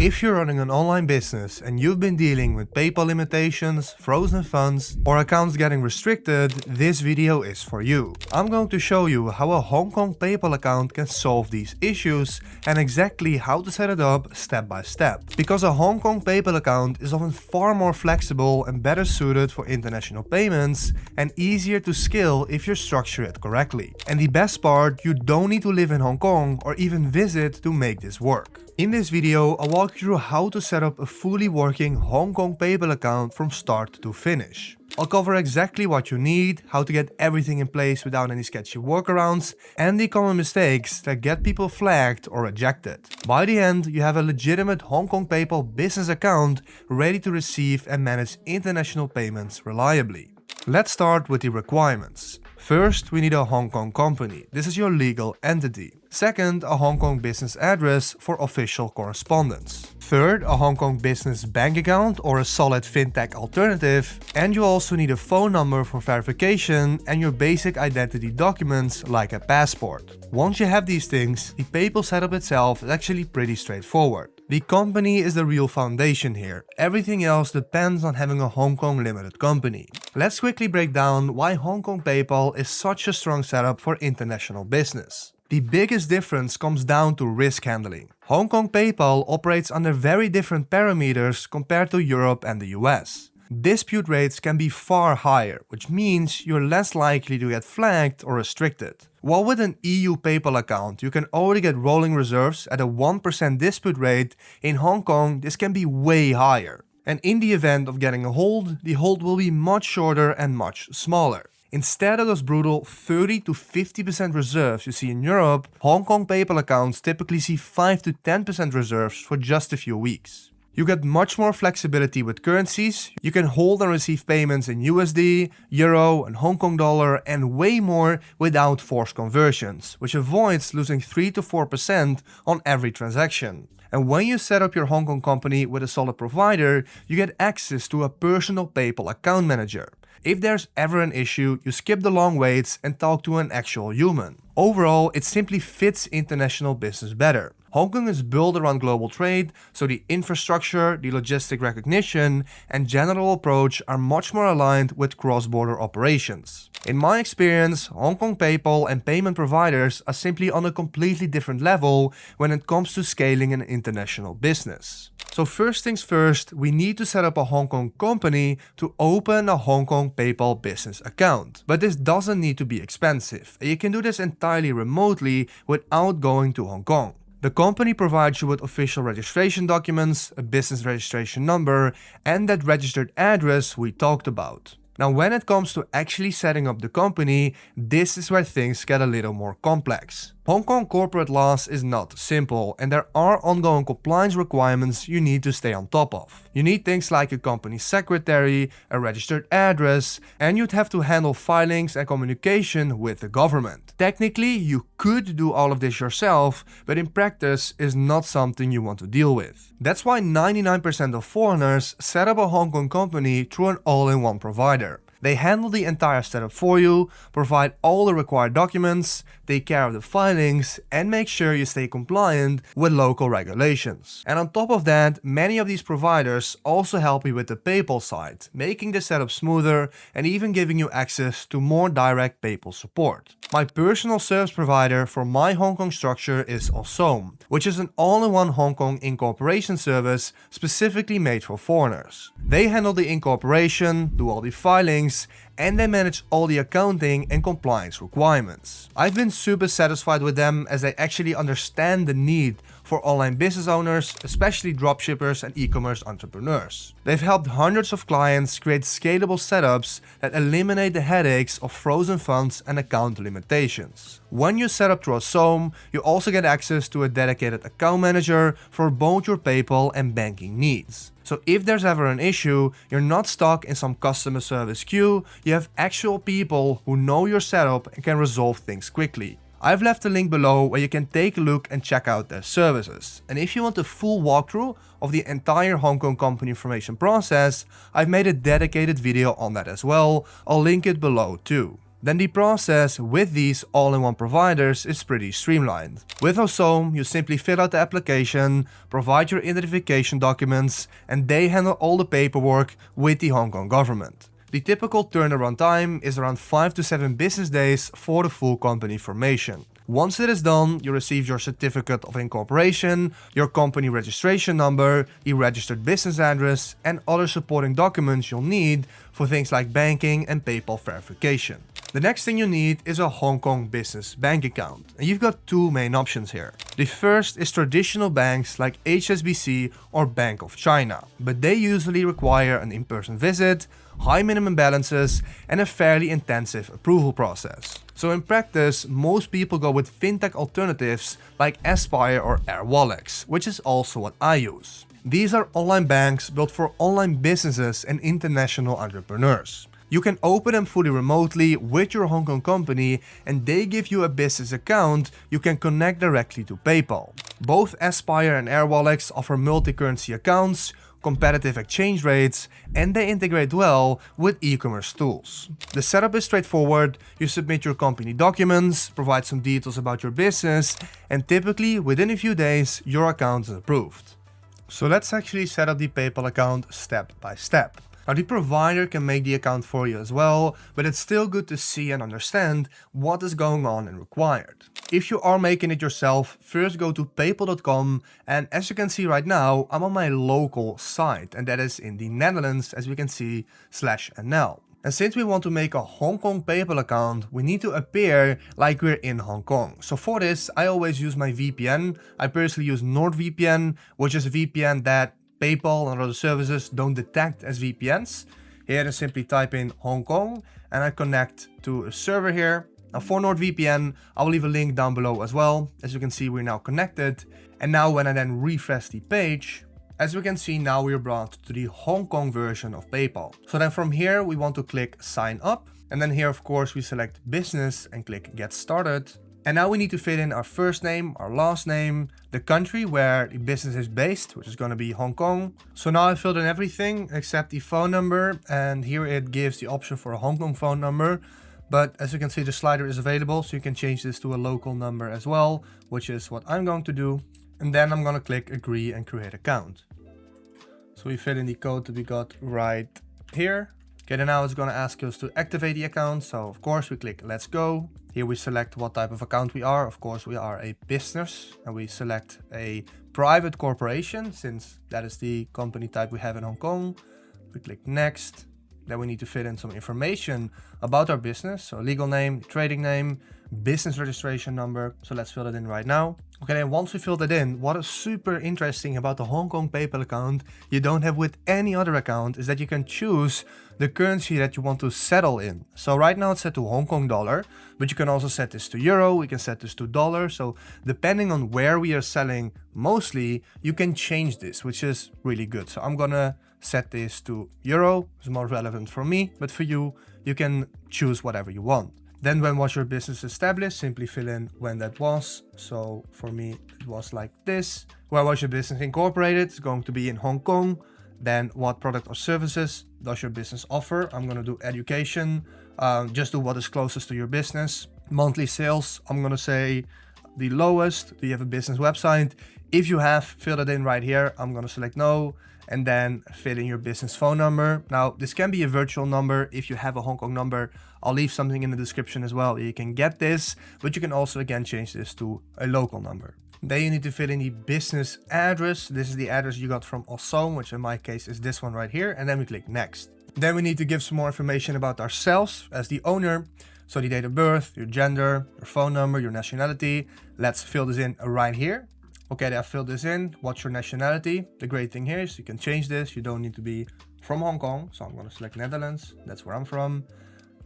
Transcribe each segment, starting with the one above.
If you're running an online business and you've been dealing with PayPal limitations, frozen funds, or accounts getting restricted, this video is for you. I'm going to show you how a Hong Kong PayPal account can solve these issues and exactly how to set it up step by step. Because a Hong Kong PayPal account is often far more flexible and better suited for international payments and easier to scale if you structure it correctly. And the best part, you don't need to live in Hong Kong or even visit to make this work. In this video, I'll walk you through how to set up a fully working Hong Kong PayPal account from start to finish. I'll cover exactly what you need, how to get everything in place without any sketchy workarounds, and the common mistakes that get people flagged or rejected. By the end, you have a legitimate Hong Kong PayPal business account ready to receive and manage international payments reliably. Let's start with the requirements. First, we need a Hong Kong company. This is your legal entity. Second, a Hong Kong business address for official correspondence. Third, a Hong Kong business bank account or a solid fintech alternative. And you also need a phone number for verification and your basic identity documents like a passport. Once you have these things, the PayPal setup itself is actually pretty straightforward. The company is the real foundation here. Everything else depends on having a Hong Kong limited company. Let's quickly break down why Hong Kong PayPal is such a strong setup for international business. The biggest difference comes down to risk handling. Hong Kong PayPal operates under very different parameters compared to Europe and the US. Dispute rates can be far higher, which means you're less likely to get flagged or restricted. While with an EU PayPal account, you can already get rolling reserves at a 1% dispute rate, in Hong Kong this can be way higher. And in the event of getting a hold, the hold will be much shorter and much smaller. Instead of those brutal 30 to 50% reserves you see in Europe, Hong Kong PayPal accounts typically see 5 to 10% reserves for just a few weeks. You get much more flexibility with currencies. You can hold and receive payments in USD, Euro and Hong Kong dollar and way more without forced conversions, which avoids losing 3 to 4% on every transaction. And when you set up your Hong Kong company with a solid provider, you get access to a personal PayPal account manager. If there's ever an issue, you skip the long waits and talk to an actual human. Overall, it simply fits international business better. Hong Kong is built around global trade, so the infrastructure, the logistic recognition, and general approach are much more aligned with cross-border operations. In my experience, Hong Kong PayPal and payment providers are simply on a completely different level when it comes to scaling an international business. So first things first, we need to set up a Hong Kong company to open a Hong Kong PayPal business account. But this doesn't need to be expensive. You can do this entirely remotely without going to Hong Kong. The company provides you with official registration documents, a business registration number, and that registered address we talked about. Now, when it comes to actually setting up the company, this is where things get a little more complex. Hong Kong corporate laws is not simple, and there are ongoing compliance requirements you need to stay on top of. You need things like a company secretary, a registered address, and you'd have to handle filings and communication with the government. Technically, you could do all of this yourself, but in practice is not something you want to deal with. That's why 99% of foreigners set up a Hong Kong company through an all-in-one provider. They handle the entire setup for you, provide all the required documents, take care of the filings, and make sure you stay compliant with local regulations. And on top of that, many of these providers also help you with the PayPal side, making the setup smoother and even giving you access to more direct PayPal support. My personal service provider for my Hong Kong structure is Osome, which is an all-in-one Hong Kong incorporation service specifically made for foreigners. They handle the incorporation, do all the filings, and they manage all the accounting and compliance requirements. I've been super satisfied with them as they actually understand the need for online business owners, especially dropshippers and e-commerce entrepreneurs. They've helped hundreds of clients create scalable setups that eliminate the headaches of frozen funds and account limitations. When you set up through Osome, you also get access to a dedicated account manager for both your PayPal and banking needs. So if there's ever an issue, you're not stuck in some customer service queue, you have actual people who know your setup and can resolve things quickly. I've left a link below where you can take a look and check out their services. And if you want a full walkthrough of the entire Hong Kong company formation process, I've made a dedicated video on that as well. I'll link it below too. then the process with these all-in-one providers is pretty streamlined. With Osome, you simply fill out the application, provide your identification documents, and they handle all the paperwork with the Hong Kong government. The typical turnaround time is around 5 to 7 business days for the full company formation. Once it is done, you receive your certificate of incorporation, your company registration number, the registered business address, and other supporting documents you'll need for things like banking and PayPal verification. The next thing you need is a Hong Kong business bank account, and you've got two main options here. The first is traditional banks like HSBC or Bank of China, but they usually require an in-person visit, high minimum balances, and a fairly intensive approval process. So in practice, most people go with fintech alternatives like Aspire or Airwallex, which is also what I use. These are online banks built for online businesses and international entrepreneurs. You can open them fully remotely with your Hong Kong company, and they give you a business account you can connect directly to PayPal. Both Aspire and Airwallex offer multi-currency accounts, competitive exchange rates, and they integrate well with e-commerce tools. The setup is straightforward. You submit your company documents, provide some details about your business, and typically within a few days your account is approved. So let's actually set up the PayPal account step by step. Now the provider can make the account for you as well, but it's still good to see and understand what is going on and required. If you are making it yourself, first go to paypal.com, and as you can see right now, I'm on my local site, and that is in the Netherlands, as we can see, /NL. And since we want to make a Hong Kong PayPal account, we need to appear like we're in Hong Kong. So for this, I always use my VPN. I personally use NordVPN, which is a VPN that PayPal and other services don't detect as VPNs. Here I simply type in Hong Kong and I connect to a server here. Now for NordVPN, I will leave a link down below as well. As you can see, we're now connected. And now when I then refresh the page, as we can see, now we're brought to the Hong Kong version of PayPal. So then from here, we want to click sign up. And then here, of course, we select business and click get started. And now we need to fill in our first name, our last name, the country where the business is based, which is going to be Hong Kong. So now I filled in everything except the phone number, and here it gives the option for a Hong Kong phone number. But as you can see, the slider is available, so you can change this to a local number as well, which is what I'm going to do. And then I'm going to click agree and create account. So we fill in the code that we got right here. Okay, then now it's going to ask us to activate the account. So of course we click let's go. Here we select what type of account we are. Of course we are a business, and we select a private corporation since that is the company type we have in Hong Kong. We click next. Then we need to fill in some information about our business. So legal name, trading name, business registration number. So let's fill it in right now. Okay, then once we filled it in, what is super interesting about the Hong Kong PayPal account you don't have with any other account is that you can choose the currency that you want to settle in. So right now it's set to Hong Kong dollar, but you can also set this to euro, we can set this to dollar. So depending on where we are selling mostly, you can change this, which is really good. So I'm gonna set this to euro, it's more relevant for me, but for you, you can choose whatever you want. Then when was your business established, simply fill in when that was. So for me, it was like this. Where was your business incorporated? It's going to be in Hong Kong. Then what product or services does your business offer? I'm going to do education. Just do what is closest to your business. Monthly sales, I'm going to say the lowest. Do you have a business website? If you have, fill it in right here. I'm going to select no. And then fill in your business phone number. Now, this can be a virtual number. If you have a Hong Kong number, I'll leave something in the description as well. You can get this, but you can also again change this to a local number. Then you need to fill in the business address. This is the address you got from Osome, which in my case is this one right here. And then we click next. Then we need to give some more information about ourselves as the owner. So the date of birth, your gender, your phone number, your nationality. Let's fill this in right here. Okay, I filled this in. What's your nationality? The great thing here is you can change this. You don't need to be from Hong Kong. So I'm going to select Netherlands. That's where I'm from.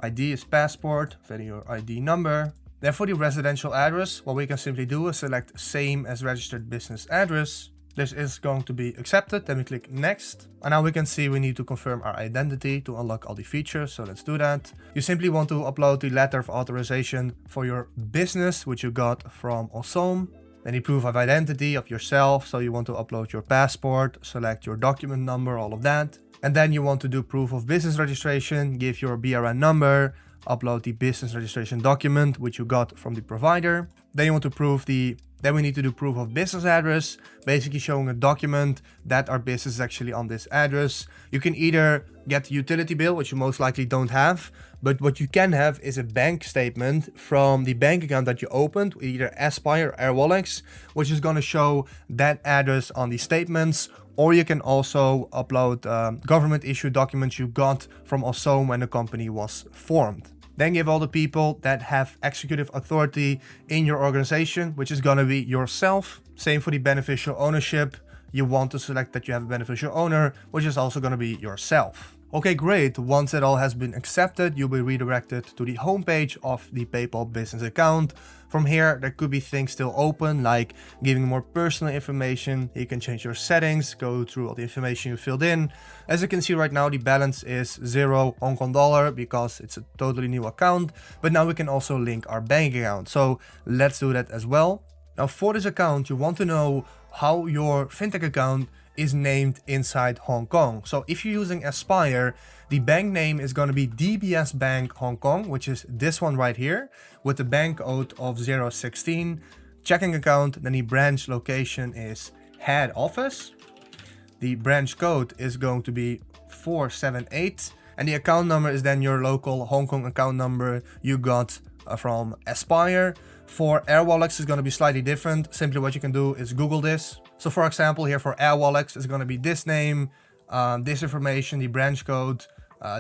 ID is passport. Fill in your ID number. Then for the residential address, what we can simply do is select same as registered business address. This is going to be accepted. Then we click next. And now we can see we need to confirm our identity to unlock all the features. So let's do that. You simply want to upload the letter of authorization for your business, which you got from Osome. Then the proof of identity of yourself. So you want to upload your passport, select your document number, all of that. And then you want to do proof of business registration, give your BRN number, upload the business registration document which you got from the provider. Then you want to then we need to do proof of business address, basically showing a document that our business is actually on this address. You can either get the utility bill, which you most likely don't have, but what you can have is a bank statement from the bank account that you opened, either Aspire or Airwallex, which is going to show that address on the statements. Or you can also upload government issued documents you got from Osome when the company was formed. Then give all the people that have executive authority in your organization, which is gonna be yourself. Same for the beneficial ownership. You want to select that you have a beneficial owner, which is also gonna be yourself. Okay, great. Once that all has been accepted, you'll be redirected to the homepage of the PayPal business account. From here, there could be things still open, like giving more personal information. You can change your settings, go through all the information you filled in. As you can see right now, the balance is $0 Hong Kong dollar because it's a totally new account. But now we can also link our bank account. So let's do that as well. Now for this account, you want to know how your fintech account is named inside Hong Kong. So if you're using Aspire, the bank name is going to be DBS Bank Hong Kong, which is this one right here, with the bank code of 016. Checking account, then the branch location is head office. The branch code is going to be 478. And the account number is then your local Hong Kong account number you got from Aspire. For Airwallex, is going to be slightly different. Simply what you can do is Google this. So for example, here for Airwallex, it's going to be this name, this information, the branch code,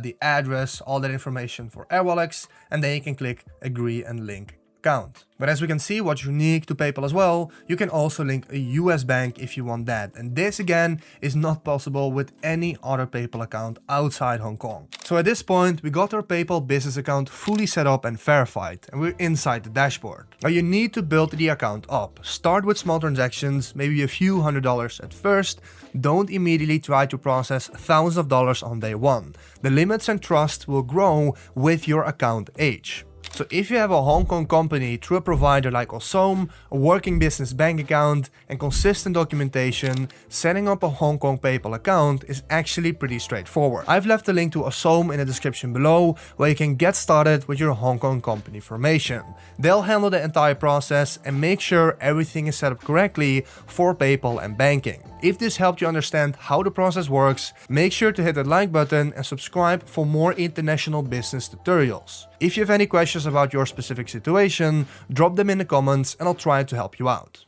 the address, all that information for Airwallex, and then you can click agree and link account. But as we can see, what's unique to PayPal as well, you can also link a US bank if you want that. And this again is not possible with any other PayPal account outside Hong Kong. So at this point, we got our PayPal business account fully set up and verified, and we're inside the dashboard. Now you need to build the account up. Start with small transactions, maybe a few $100s at first. Don't immediately try to process thousands of dollars on day one. The limits and trust will grow with your account age. So if you have a Hong Kong company through a provider like Osome, a working business bank account, and consistent documentation, setting up a Hong Kong PayPal account is actually pretty straightforward. I've left a link to Osome in the description below where you can get started with your Hong Kong company formation. They'll handle the entire process and make sure everything is set up correctly for PayPal and banking. If this helped you understand how the process works, make sure to hit that like button and subscribe for more international business tutorials. If you have any questions about your specific situation, drop them in the comments and I'll try to help you out.